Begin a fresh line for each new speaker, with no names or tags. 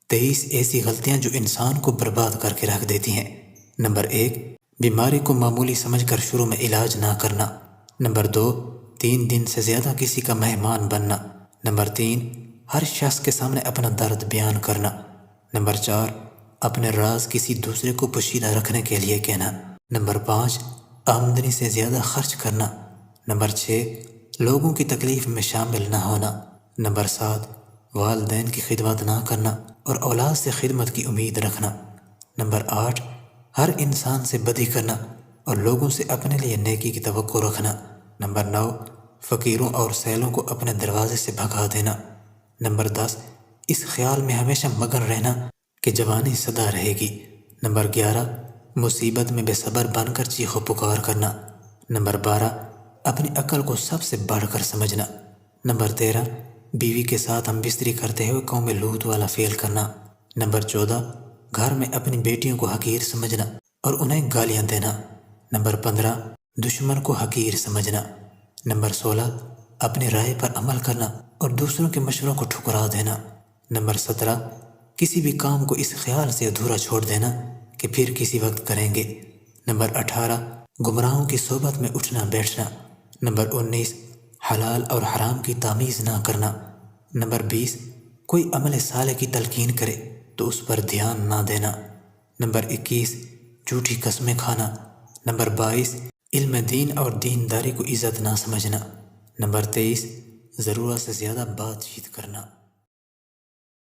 23 ایسی غلطیاں جو انسان کو برباد کر کے رکھ دیتی ہیں۔ نمبر 1، بیماری کو معمولی سمجھ کر شروع میں علاج نہ کرنا۔ نمبر 2، 3 دن سے زیادہ کسی کا مہمان بننا۔ نمبر 3، ہر شخص کے سامنے اپنا درد بیان کرنا۔ نمبر 4، اپنے راز کسی دوسرے کو پوشیدہ رکھنے کے لیے کہنا۔ نمبر 5، آمدنی سے زیادہ خرچ کرنا۔ نمبر 6، لوگوں کی تکلیف میں شامل نہ ہونا۔ نمبر 7، والدین کی خدمت نہ کرنا اور اولاد سے خدمت کی امید رکھنا۔ نمبر 8، ہر انسان سے بدی کرنا اور لوگوں سے اپنے لیے نیکی کی توقع رکھنا۔ نمبر 9، فقیروں اور سیلوں کو اپنے دروازے سے بھگا دینا۔ نمبر 10، اس خیال میں ہمیشہ مگن رہنا کہ جوانی سدا رہے گی۔ نمبر 11، مصیبت میں بے صبر بن کر چیخ و پکار کرنا۔ نمبر 12، اپنی عقل کو سب سے بڑھ کر سمجھنا۔ نمبر 13، بیوی کے ساتھ ہم بستری کرتے ہوئے قوم لوط والا فعل کرنا۔ نمبر 14، گھر میں اپنی بیٹیوں کو حقیر سمجھنا اور انہیں گالیاں دینا۔ نمبر 15، دشمن کو حقیر سمجھنا۔ نمبر 16، اپنی رائے پر عمل کرنا اور دوسروں کے مشوروں کو ٹھکرا دینا۔ نمبر 17، کسی بھی کام کو اس خیال سے ادھورا چھوڑ دینا کہ پھر کسی وقت کریں گے۔ نمبر 18، گمراہوں کی صحبت میں اٹھنا بیٹھنا۔ نمبر 19، حلال اور حرام کی تمیز نہ کرنا۔ نمبر 20، کوئی عمل صالح کی تلقین کرے تو اس پر دھیان نہ دینا۔ نمبر 21، جھوٹی قسمیں کھانا۔ نمبر 22، علم دین اور دینداری کو عزت نہ سمجھنا۔ نمبر 23، ضرورت سے زیادہ بات چیت کرنا۔